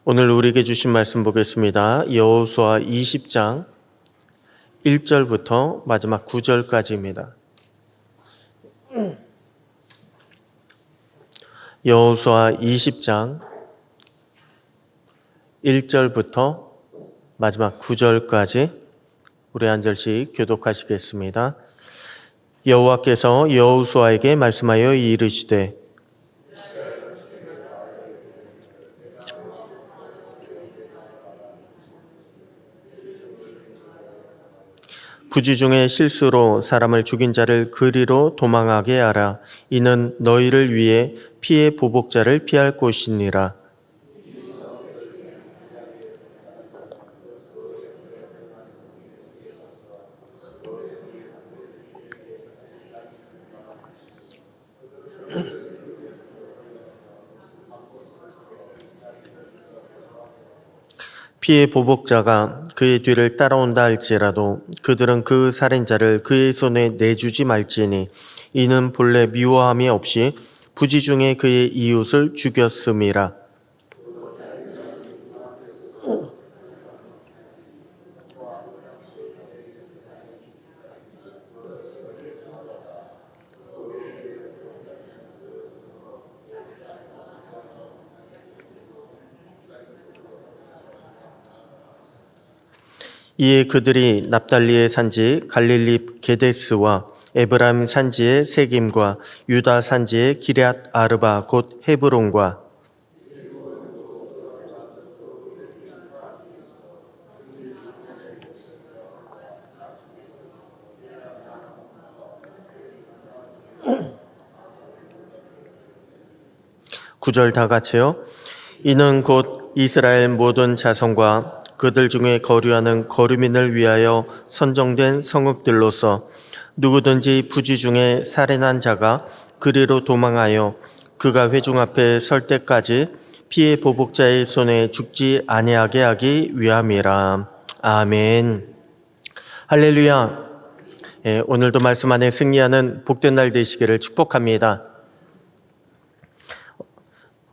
오늘 우리에게 주신 말씀 보겠습니다. 여호수아 20장 1절부터 마지막 9절까지입니다. 여호수아 20장 1절부터 마지막 9절까지 우리 한 절씩 교독하시겠습니다. 여호와께서 여호수아에게 말씀하여 이르시되 부지 중에 실수로 사람을 죽인 자를 그리로 도망하게 하라. 이는 너희를 위해 피의 보복자를 피할 곳이니라. 피의 보복자가 그의 뒤를 따라온다 할지라도 그들은 그 살인자를 그의 손에 내주지 말지니 이는 본래 미워함이 없이 부지 중에 그의 이웃을 죽였음이라. 이에 그들이 납달리의 산지 갈릴리 게데스와 에브라임 산지의 세김과 유다 산지의 기럇 아르바 곧 헤브론과 구절 다 같이요. 이는 곧 이스라엘 모든 자손과 그들 중에 거류하는 거류민을 위하여 선정된 성읍들로서 누구든지 부지 중에 살인한 자가 그리로 도망하여 그가 회중 앞에 설 때까지 피의 보복자의 손에 죽지 아니하게 하기 위함이라. 아멘. 할렐루야. 오늘도 말씀 안에 승리하는 복된 날 되시기를 축복합니다.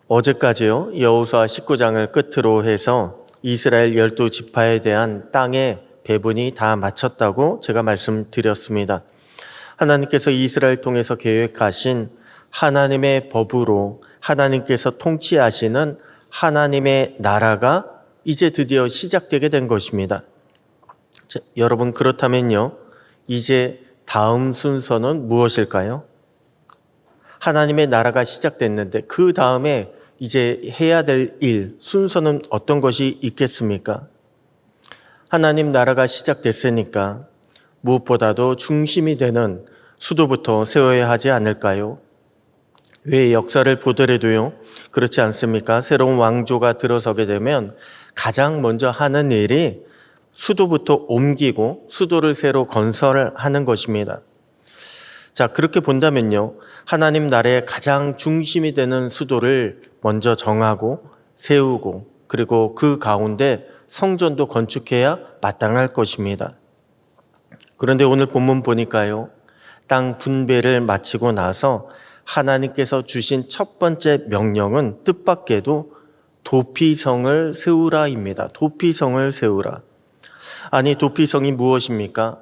어제까지요, 여호수아 19장을 끝으로 해서 이스라엘 12지파에 대한 땅의 배분이 다 마쳤다고 제가 말씀드렸습니다. 하나님께서 이스라엘 통해서 계획하신 하나님의 법으로 하나님께서 통치하시는 하나님의 나라가 이제 드디어 시작되게 된 것입니다. 자, 여러분 그렇다면요, 이제 다음 순서는 무엇일까요? 하나님의 나라가 시작됐는데 그 다음에 이제 해야 될 일, 순서는 어떤 것이 있겠습니까? 하나님 나라가 시작됐으니까 무엇보다도 중심이 되는 수도부터 세워야 하지 않을까요? 왜 역사를 보더라도요, 그렇지 않습니까? 새로운 왕조가 들어서게 되면 가장 먼저 하는 일이 수도부터 옮기고 수도를 새로 건설하는 것입니다. 자, 그렇게 본다면요, 하나님 나라의 가장 중심이 되는 수도를 먼저 정하고 세우고 그리고 그 가운데 성전도 건축해야 마땅할 것입니다. 그런데 오늘 본문 보니까요, 땅 분배를 마치고 나서 하나님께서 주신 첫 번째 명령은 뜻밖에도 도피성을 세우라입니다. 도피성을 세우라. 아니, 도피성이 무엇입니까?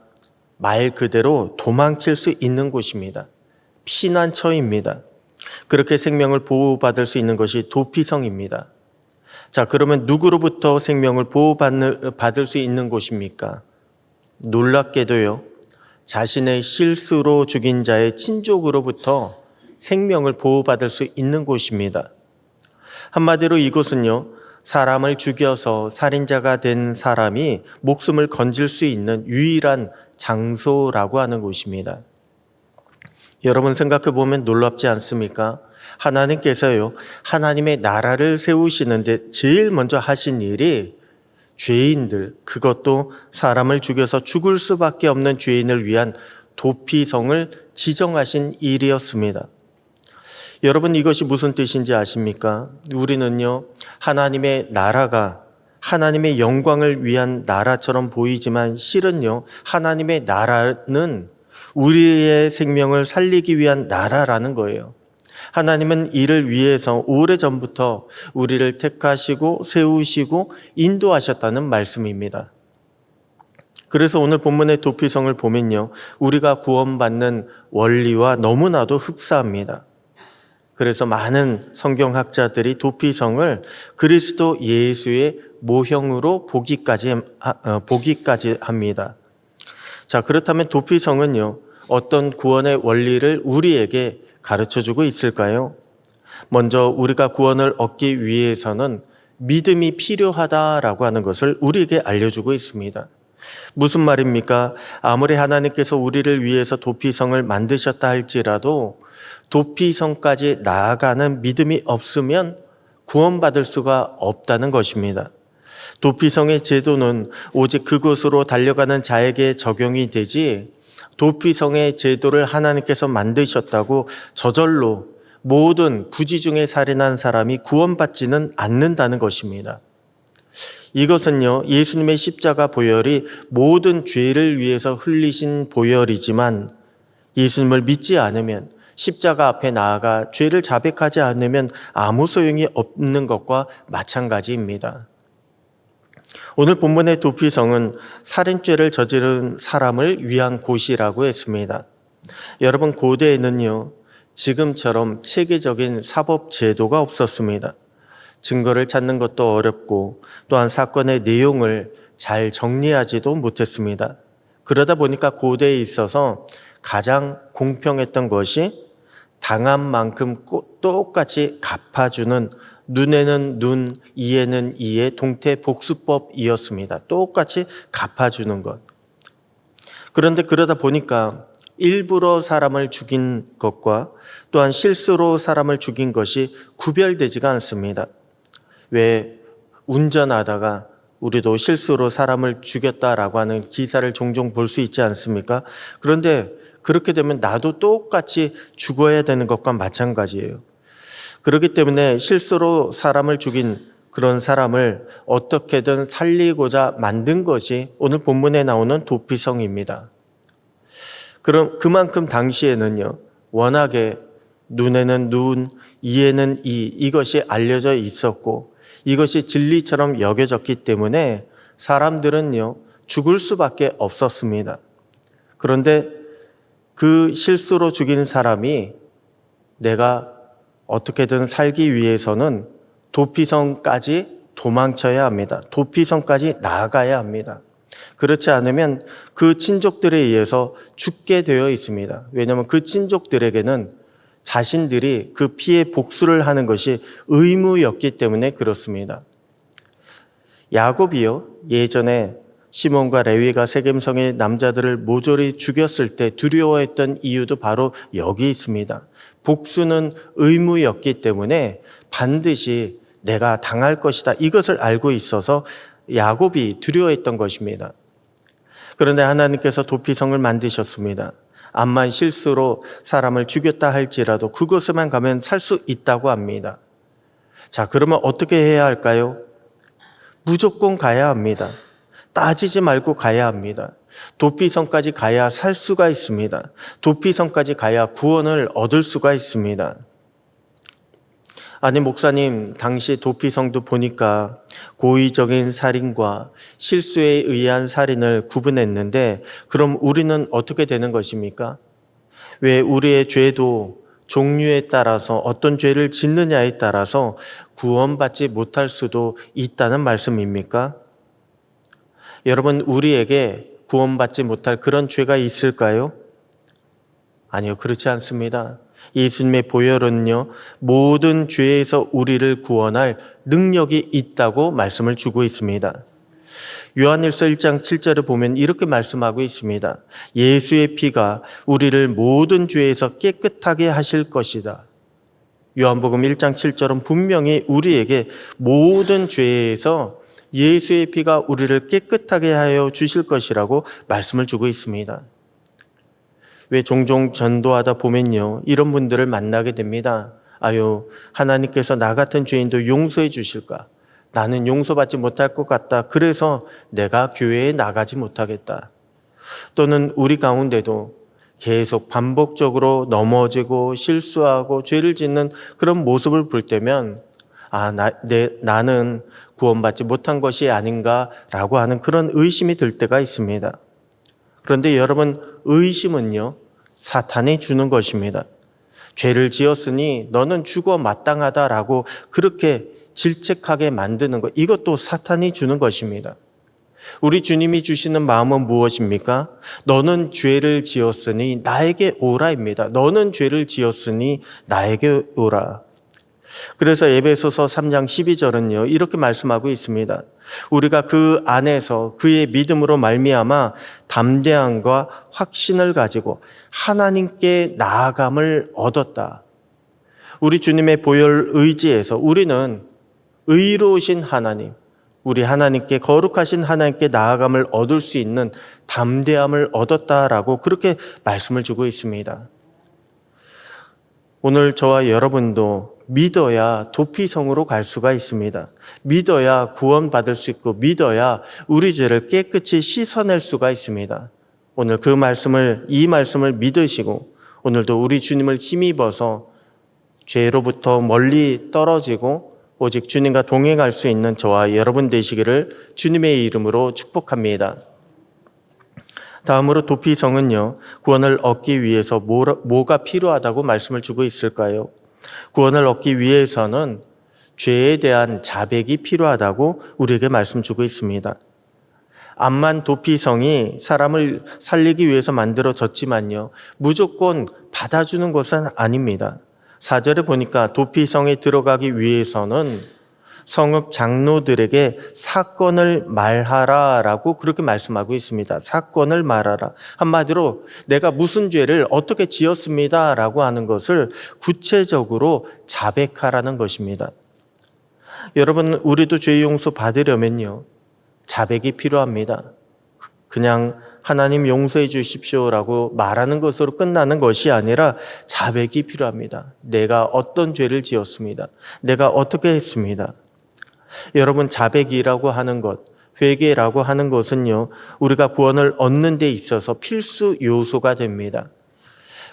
말 그대로 도망칠 수 있는 곳입니다. 피난처입니다. 그렇게 생명을 보호받을 수 있는 것이 도피성입니다. 자, 그러면 누구로부터 생명을 보호받을 수 있는 곳입니까? 놀랍게도요, 자신의 실수로 죽인 자의 친족으로부터 생명을 보호받을 수 있는 곳입니다. 한마디로 이곳은요, 사람을 죽여서 살인자가 된 사람이 목숨을 건질 수 있는 유일한 장소라고 하는 곳입니다. 여러분 생각해 보면 놀랍지 않습니까? 하나님께서요, 하나님의 나라를 세우시는데 제일 먼저 하신 일이 죄인들, 그것도 사람을 죽여서 죽을 수밖에 없는 죄인을 위한 도피성을 지정하신 일이었습니다. 여러분 이것이 무슨 뜻인지 아십니까? 우리는요, 하나님의 나라가 하나님의 영광을 위한 나라처럼 보이지만 실은요, 하나님의 나라는 우리의 생명을 살리기 위한 나라라는 거예요. 하나님은 이를 위해서 오래전부터 우리를 택하시고 세우시고 인도하셨다는 말씀입니다. 그래서 오늘 본문의 도피성을 보면요, 우리가 구원받는 원리와 너무나도 흡사합니다. 그래서 많은 성경학자들이 도피성을 그리스도 예수의 모형으로 보기까지 합니다. 자, 그렇다면 도피성은요, 어떤 구원의 원리를 우리에게 가르쳐주고 있을까요? 먼저 우리가 구원을 얻기 위해서는 믿음이 필요하다라고 하는 것을 우리에게 알려주고 있습니다. 무슨 말입니까? 아무리 하나님께서 우리를 위해서 도피성을 만드셨다 할지라도 도피성까지 나아가는 믿음이 없으면 구원받을 수가 없다는 것입니다. 도피성의 제도는 오직 그곳으로 달려가는 자에게 적용이 되지, 도피성의 제도를 하나님께서 만드셨다고 저절로 모든 부지 중에 살인한 사람이 구원받지는 않는다는 것입니다. 이것은요, 예수님의 십자가 보혈이 모든 죄를 위해서 흘리신 보혈이지만 예수님을 믿지 않으면, 십자가 앞에 나아가 죄를 자백하지 않으면 아무 소용이 없는 것과 마찬가지입니다. 오늘 본문의 도피성은 살인죄를 저지른 사람을 위한 곳이라고 했습니다. 여러분, 고대에는요, 지금처럼 체계적인 사법 제도가 없었습니다. 증거를 찾는 것도 어렵고 또한 사건의 내용을 잘 정리하지도 못했습니다. 그러다 보니까 고대에 있어서 가장 공평했던 것이 당한 만큼 똑같이 갚아주는 눈에는 눈, 이에는 이의 동태복수법이었습니다. 똑같이 갚아주는 것. 그런데 그러다 보니까 일부러 사람을 죽인 것과 또한 실수로 사람을 죽인 것이 구별되지가 않습니다. 왜 운전하다가 우리도 실수로 사람을 죽였다라고 하는 기사를 종종 볼 수 있지 않습니까? 그런데 그렇게 되면 나도 똑같이 죽어야 되는 것과 마찬가지예요. 그렇기 때문에 실수로 사람을 죽인 그런 사람을 어떻게든 살리고자 만든 것이 오늘 본문에 나오는 도피성입니다. 그럼 그만큼 당시에는요, 워낙에 눈에는 눈, 이에는 이, 이것이 알려져 있었고 이것이 진리처럼 여겨졌기 때문에 사람들은요, 죽을 수밖에 없었습니다. 그런데 그 실수로 죽인 사람이 내가 어떻게든 살기 위해서는 도피성까지 도망쳐야 합니다. 도피성까지 나아가야 합니다. 그렇지 않으면 그 친족들에 의해서 죽게 되어 있습니다. 왜냐하면 그 친족들에게는 자신들이 그 피해 복수를 하는 것이 의무였기 때문에 그렇습니다. 야곱이요, 예전에 시몬과 레위가 세겜성의 남자들을 모조리 죽였을 때 두려워했던 이유도 바로 여기 있습니다. 복수는 의무였기 때문에 반드시 내가 당할 것이다, 이것을 알고 있어서 야곱이 두려워했던 것입니다. 그런데 하나님께서 도피성을 만드셨습니다. 암만 실수로 사람을 죽였다 할지라도 그곳에만 가면 살 수 있다고 합니다. 자, 그러면 어떻게 해야 할까요? 무조건 가야 합니다. 따지지 말고 가야 합니다. 도피성까지 가야 살 수가 있습니다. 도피성까지 가야 구원을 얻을 수가 있습니다. 아니, 목사님, 당시 도피성도 보니까 고의적인 살인과 실수에 의한 살인을 구분했는데 그럼 우리는 어떻게 되는 것입니까? 왜 우리의 죄도 종류에 따라서 어떤 죄를 짓느냐에 따라서 구원받지 못할 수도 있다는 말씀입니까? 여러분, 우리에게 구원받지 못할 그런 죄가 있을까요? 아니요, 그렇지 않습니다. 예수님의 보혈은요, 모든 죄에서 우리를 구원할 능력이 있다고 말씀을 주고 있습니다. 요한일서 1장 7절을 보면 이렇게 말씀하고 있습니다. 예수의 피가 우리를 모든 죄에서 깨끗하게 하실 것이다. 요한복음 1장 7절은 분명히 우리에게 모든 죄에서 예수의 피가 우리를 깨끗하게 하여 주실 것이라고 말씀을 주고 있습니다. 왜 종종 전도하다 보면요, 이런 분들을 만나게 됩니다. 아유, 하나님께서 나 같은 죄인도 용서해 주실까? 나는 용서받지 못할 것 같다. 그래서 내가 교회에 나가지 못하겠다. 또는 우리 가운데도 계속 반복적으로 넘어지고 실수하고 죄를 짓는 그런 모습을 볼 때면 나는 구원받지 못한 것이 아닌가라고 하는 그런 의심이 들 때가 있습니다. 그런데 여러분, 의심은요, 사탄이 주는 것입니다. 죄를 지었으니 너는 죽어 마땅하다라고 그렇게 질책하게 만드는 것, 이것도 사탄이 주는 것입니다. 우리 주님이 주시는 마음은 무엇입니까? 너는 죄를 지었으니 나에게 오라입니다. 너는 죄를 지었으니 나에게 오라. 그래서 에베소서 3장 12절은요, 이렇게 말씀하고 있습니다. 우리가 그 안에서 그의 믿음으로 말미암아 담대함과 확신을 가지고 하나님께 나아감을 얻었다. 우리 주님의 보혈 의지에서 우리는 의로우신 하나님, 우리 하나님께, 거룩하신 하나님께 나아감을 얻을 수 있는 담대함을 얻었다라고 그렇게 말씀을 주고 있습니다. 오늘 저와 여러분도 믿어야 도피성으로 갈 수가 있습니다. 믿어야 구원받을 수 있고 믿어야 우리 죄를 깨끗이 씻어낼 수가 있습니다. 오늘 이 말씀을 믿으시고 오늘도 우리 주님을 힘입어서 죄로부터 멀리 떨어지고 오직 주님과 동행할 수 있는 저와 여러분 되시기를 주님의 이름으로 축복합니다. 다음으로 도피성은요, 구원을 얻기 위해서 뭐가 필요하다고 말씀을 주고 있을까요? 구원을 얻기 위해서는 죄에 대한 자백이 필요하다고 우리에게 말씀 주고 있습니다. 암만 도피성이 사람을 살리기 위해서 만들어졌지만요, 무조건 받아주는 것은 아닙니다. 4절에 보니까 도피성에 들어가기 위해서는 성읍 장로들에게 사건을 말하라라고 그렇게 말씀하고 있습니다. 사건을 말하라. 한마디로 내가 무슨 죄를 어떻게 지었습니다라고 하는 것을 구체적으로 자백하라는 것입니다. 여러분, 우리도 죄 용서 받으려면요, 자백이 필요합니다. 그냥 하나님 용서해 주십시오라고 말하는 것으로 끝나는 것이 아니라 자백이 필요합니다. 내가 어떤 죄를 지었습니다. 내가 어떻게 했습니다. 여러분, 자백이라고 하는 것, 회개라고 하는 것은요, 우리가 구원을 얻는 데 있어서 필수 요소가 됩니다.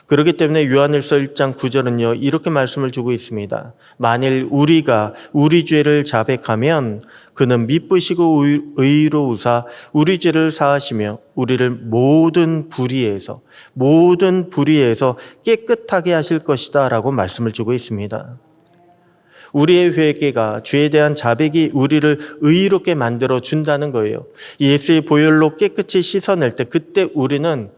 그렇기 때문에 요한일서 1장 9절은요, 이렇게 말씀을 주고 있습니다. 만일 우리가 우리 죄를 자백하면 그는 미쁘시고 의로우사 우리 죄를 사하시며 우리를 모든 불의에서 깨끗하게 하실 것이다 라고 말씀을 주고 있습니다. 우리의 회개가, 죄에 대한 자백이 우리를 의롭게 만들어 준다는 거예요. 예수의 보혈로 깨끗이 씻어낼 때 그때 우리는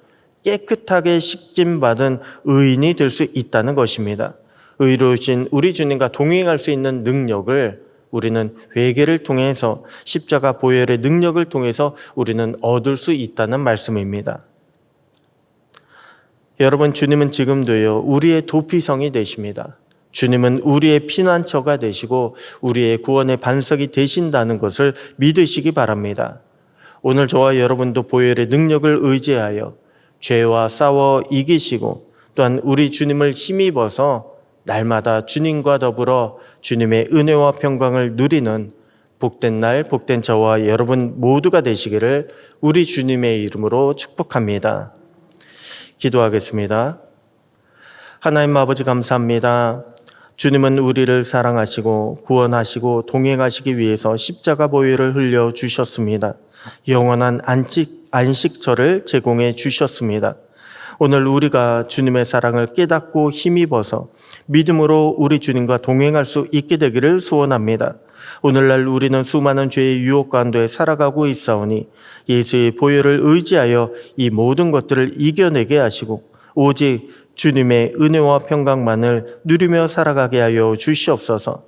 깨끗하게 씻김받은 의인이 될 수 있다는 것입니다. 의로우신 우리 주님과 동행할 수 있는 능력을 우리는 회개를 통해서, 십자가 보혈의 능력을 통해서 우리는 얻을 수 있다는 말씀입니다. 여러분, 주님은 지금도요, 우리의 도피성이 되십니다. 주님은 우리의 피난처가 되시고 우리의 구원의 반석이 되신다는 것을 믿으시기 바랍니다. 오늘 저와 여러분도 보혈의 능력을 의지하여 죄와 싸워 이기시고 또한 우리 주님을 힘입어서 날마다 주님과 더불어 주님의 은혜와 평강을 누리는 복된 날, 복된 저와 여러분 모두가 되시기를 우리 주님의 이름으로 축복합니다. 기도하겠습니다. 하나님 아버지, 감사합니다. 주님은 우리를 사랑하시고 구원하시고 동행하시기 위해서 십자가 보혈을 흘려 주셨습니다. 영원한 안식처를 제공해 주셨습니다. 오늘 우리가 주님의 사랑을 깨닫고 힘입어서 믿음으로 우리 주님과 동행할 수 있게 되기를 소원합니다. 오늘날 우리는 수많은 죄의 유혹 가운데 살아가고 있사오니 예수의 보혈을 의지하여 이 모든 것들을 이겨내게 하시고 오직 주님의 은혜와 평강만을 누리며 살아가게 하여 주시옵소서.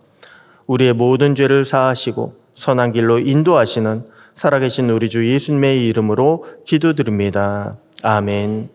우리의 모든 죄를 사하시고 선한 길로 인도하시는 살아계신 우리 주 예수님의 이름으로 기도드립니다. 아멘.